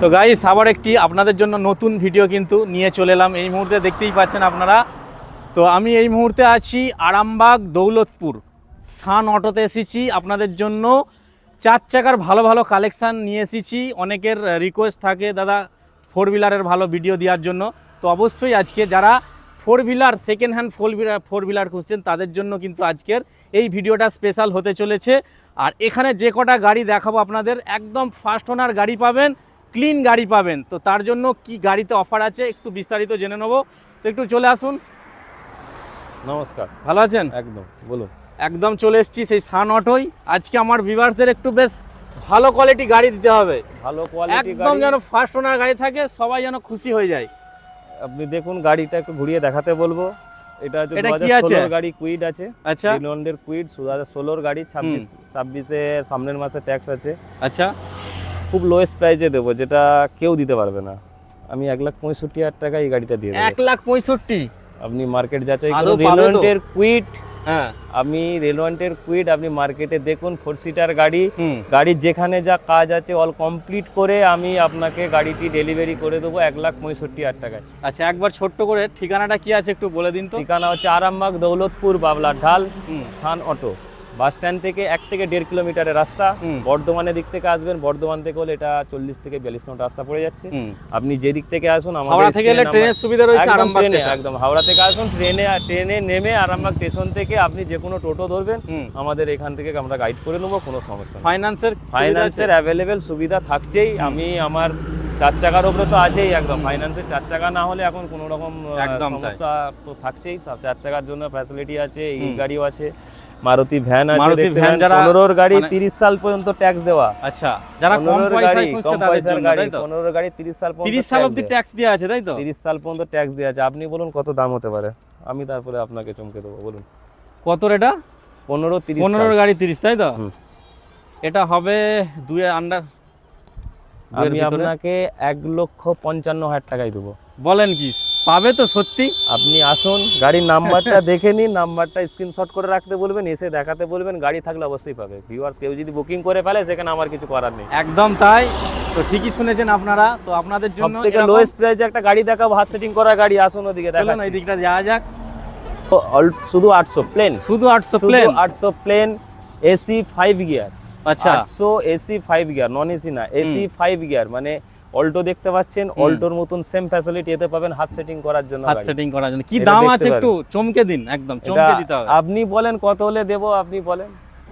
তো গাইস আবার একটি আপনাদের জন্য নতুন ভিডিও কিন্তু নিয়ে চলে এলাম। এই মুহূর্তে দেখতেই পাচ্ছেন আপনারা, তো আমি এই মুহূর্তে আছি আরামবাগ দৌলতপুর সান অটোতে এসেছি। আপনাদের জন্য 4 চাকার ভালো ভালো কালেকশান নিয়ে এসেছি। অনেকের রিকোয়েস্ট থাকে দাদা 4 হুইলারের ভালো ভিডিও দেওয়ার জন্য, তো অবশ্যই আজকে যারা 4 হুইলার সেকেন্ড হ্যান্ড 4 হুইলার খুঁজছেন তাদের জন্য কিন্তু আজকের এই ভিডিওটা স্পেশাল হতে চলেছে। আর এখানে যে কটা গাড়ি দেখাবো আপনাদের একদম ফার্স্ট ওনার গাড়ি পাবেন, ক্লিন গাড়ি পাবেন। তো তার জন্য কি গাড়িতে অফার আছে একটু বিস্তারিত জেনে নেবো। তো একটু চলে আসুন। নমস্কার, ভালো আছেন? একদম বলুন। একদম চলে এসেছি সেই সান অটোই। আজকে আমার ভিউয়ার্সদের একটু বেশ ভালো কোয়ালিটি গাড়ি দিতে হবে, ভালো কোয়ালিটি একদম যেন ফার্স্ট ওনার গাড়ি থাকে, সবাই যেন খুশি হয়ে যায়। আপনি দেখুন গাড়িটা একটু ঘুরিয়ে দেখাতে বলবো। এটা হচ্ছে এটা কি আছে? 2016 গাড়ি, কুইড আছে। আচ্ছা, রিনল্ডের কুইড 2016 গাড়ি, 26-এ সামনের মাসে ট্যাক্স আছে। আচ্ছা, খুব লোয়েস্ট প্রাইসে দেবো, যেটা কেউ দিতে পারবে না। আমি 1,65,000 টাকা এই গাড়িটা দিয়ে দেবো। 1,65,000? আপনি মার্কেট যাচাই আদৌ করুন। পাবে তো? রিনল্ডের কুইড, হ্যাঁ, রেলওয়ান্টের কুইড আপনি মার্কেটে দেখুন। 4 সিটার গাড়ি, গাড়ির যেখানে যা কাজ আছে অল কমপ্লিট করে আমি আপনাকে গাড়িটি ডেলিভারি করে দেবো 1,65,000 টাকায়। আচ্ছা, একবার ছোট্ট করে ঠিকানাটা কি আছে একটু বলে দিন তো। ঠিকানা হচ্ছে আরামবাগ দৌলতপুর বাবলার ঢাল, সান অটো বাস স্ট্যান্ড থেকে 1 থেকে 1.5 কিলোমিটারের রাস্তা। বর্ধমানের দিক থেকে আসবেন, বর্ধমান থেকে হলে এটা 40 থেকে 42 মিনিট রাস্তা পড়ে যাচ্ছে। আপনি যে দিক থেকে আসুন, হাওড়া থেকে এলে ট্রেনের সুবিধা রয়েছে আরামবাগ ট্রেনে, একদম হাওড়া থেকে আসুন, ট্রেনে নেমে আরামবাগ স্টেশন থেকে আপনি যে কোনো টোটো ধরবেন, আমাদের এখান থেকে আমরা গাইড করে নেবো, কোনো সমস্যা নেই। ফাইন্যান্সের অ্যাভেলেবেল সুবিধা থাকছেই। আমি আমার 4 চাকার উপরে তো আছেই, একদম ফাইন্যান্সের 4 চাকা না হলে এখন কোনো রকম সমস্যা তো থাকছেই। 4 চাকার জন্য ফ্যাসিলিটি আছে, এই গাড়িও আছে, মারুতি ভ্যান আছে। 15 গাড়ি 30 সাল পর্যন্ত ট্যাক্স দেওয়া। আচ্ছা, যারা কম পয়সায় খুঁজছে তাদের জন্য, তাই তো? 15 গাড়ি 30 সাল পর্যন্ত, 30 সাল অবধি ট্যাক্স দেওয়া আছে, তাই তো? 30 সাল পর্যন্ত ট্যাক্স দেওয়া আছে। আপনি বলুন কত দাম হতে পারে, আমি তারপরে আপনাকে চমকে দেবো। বলুন কত এটা? 15 গাড়ি 30, তাই তো? এটা হবে 2 এর আন্ডার। আমি আপনাকে 1,55,000 টাকায় দেবো। বলেন কি, পাবে তো সত্যি? আপনি আসুন, গাড়ির নাম্বারটা দেখে নিন, নাম্বারটা স্ক্রিনশট করে রাখতে বলবেন, এসে দেখাতে বলবেন, গাড়ি থাকলে অবশ্যই পাবে। ভিউয়ার্স কেউ যদি বুকিং করে ফেলে সেখানে আমার কিছু করার নেই। একদম তাই, তো ঠিকই শুনেছেন আপনারা। তো আপনাদের জন্য সবথেকে লোয়েস্ট প্রাইসে একটা গাড়ি দেখাবো, হাত সেটিং করা গাড়ি। আসুন ওদিকে দেখাচ্ছি। চলুন এই দিকটা যাওয়া যাক। শুধু 800 প্লেন, শুধু 800 প্লেন? 800 plane, AC 5 gear. আচ্ছা, 800 এসি 5 গিয়ার, নন এসি না, এসি 5 গিয়ার। মানে অল্টো দেখতে পাচ্ছেন, অল্টোর মতন সেম ফ্যাসিলিটি এতে পাবেন হাত সেটিং করার জন্য। হাত সেটিং করার জন্য কি দাম আছে একটু চমকে দিন, একদম চমকে দিতে হবে। আপনি বলেন কত হলে দেবো, আপনি বলেন।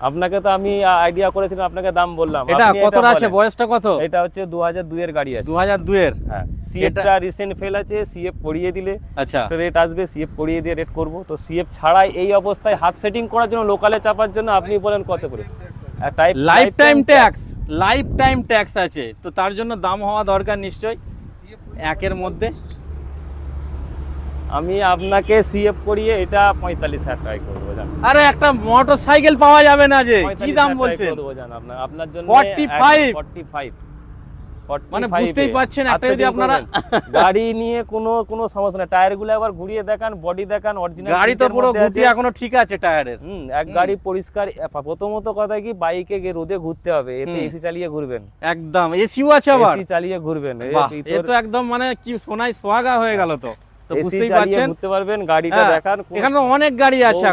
আপনাকে তো আমি আইডিয়া করেছিলাম, আপনাকে দাম বললাম। এটা কত আছে, বয়সটা কত? এটা হচ্ছে 2002 এর গাড়ি আছে। 2002 এর? হ্যাঁ, সিএফটা রিসেন্ট ফেল আছে, সিএফ করিয়ে দিলে আচ্ছা রেট আসবে, সিএফ করিয়ে দিয়ে রেট করব। তো সিএফ ছাড়াই এই অবস্থায় হাত সেটিং করার জন্য, লোকালে চাপার জন্য আপনি বলেন কত করে? লাইফ টাইম ট্যাক্স আছে, তো তার জন্য দাম হওয়া দরকার নিশ্চয়ই 1 মধ্যে। আমি আপনাকে সিএফ করিয়ে এটা 45,000 টাকায় করব জান। আরে একটা মোটরসাইকেল পাওয়া যাবে না যে, কি দাম বলছেন? আপনার জন্য 45 মানে বুঝতেই পারছেন, একটা যদি আপনারা গাড়ি নিয়ে কোনো সমস্যা না। টায়ারগুলো একবার ঘুরিয়ে দেখান, বডি দেখান, অরিজিনাল। গাড়ি তো পুরো গুটি এখনো ঠিক আছে টায়ারের। এক গাড়ি পরিষ্কার। প্রথমত কথা কি, বাইকে রোদে ঘুরতে হবে, এতে এসি চালিয়ে ঘুরবেন। একদম এসিও আছে, আবার এসি চালিয়ে ঘুরবেন। এ তো একদম মানে কি সোনায় সোহাগা হয়ে গেল। তো বুঝতেই পারছেন, ঘুরতে পারবেন। গাড়িটা দেখান, এখানে অনেক গাড়ি আছে,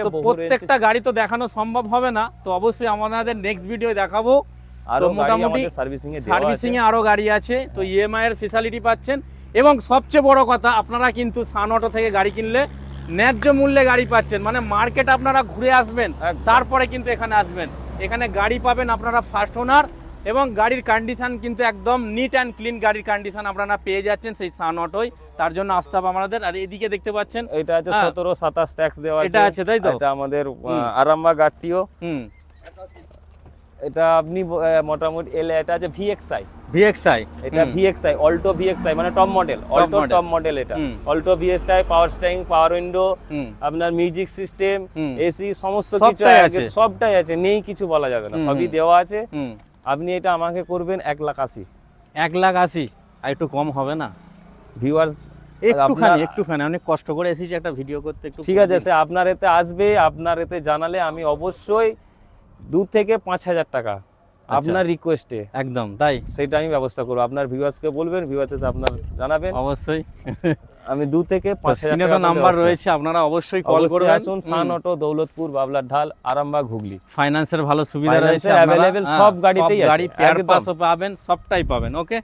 তো প্রত্যেকটা গাড়ি তো দেখানো সম্ভব হবে না। তো অবশ্যই আমাদের নেক্সট ভিডিও দেখাবো। আর মোটামুটি সার্ভিসিং এ আরো গাড়ি আছে, তো ইএমআই এর ফ্যাসিলিটি পাচ্ছেন। এবং সবচেয়ে বড় কথা, আপনারা কিন্তু সান অটো থেকে গাড়ি কিনলে ন্যায্য মূল্যে গাড়ি পাচ্ছেন। মানে মার্কেট আপনারা ঘুরে আসবেন, তারপরে কিন্তু এখানে আসবেন। এখানে গাড়ি পাবেন আপনারা ফার্স্ট ওনার, এবং গাড়ির কন্ডিশন কিন্তু একদম নিট অ্যান্ড ক্লিন গাড়ির কন্ডিশন আপনারা পেয়ে যাচ্ছেন সেই সান অটোয়। তার জন্য আসতে হবে আমাদের। আর এদিকে দেখতে পাচ্ছেন এটা আছে 17-27 ট্যাক্স দেওয়া আছে। এটা আছে, তাই তো? এটা আমাদের আরামবাগ আরটিও। এটা আপনি মোটামুটি এটা আছে ভিএক্সআই। এটা ভিএক্সআই, অল্টো ভিএক্সআই, মানে top model, Alto top model. এটা Alto VXI, power steering, power window, আপনার মিউজিক সিস্টেম, এসি, সমস্ত কিছু আছে, সবটাই আছে, নেই কিছু বলা যাবে না, সবই দেওয়া আছে। আপনি এটা আমাকে করবেন 1,80,000। 1,80,000? আর একটু কম হবে না? ভিউয়ার্স একটুখানি অনেক কষ্ট করে এসেছি একটা ভিডিও করতে, একটু ঠিক আছে। সে আপনার এতে আসবে, আপনার এতে জানালে আমি অবশ্যই 2 থেকে 5,000 টাকা আপনার রিকোয়েস্টে একদম তাই, সেটা আমি ব্যবস্থা করবো। আপনার ভিউয়ার্সকে বলবেন, ভিউয়ার্স আপনার জানাবেন, অবশ্যই। আমি 2 থেকে 5,000 স্ক্রিনে তো টাকা নাম্বার রয়েছে, আপনারা অবশ্যই কল করবেন। আসুন, সান অটো, দৌলতপুর, বাবলার ঢাল, আরামবাগ, হুগলি। ফাইন্যান্সের ভালো সুবিধা রয়েছে, অ্যাভেলেবেল, সব গাড়িতেই আছে, গাড়ি পেয়ার একদম। পাসও পাবেন, সবটাই পাবেন। ওকে।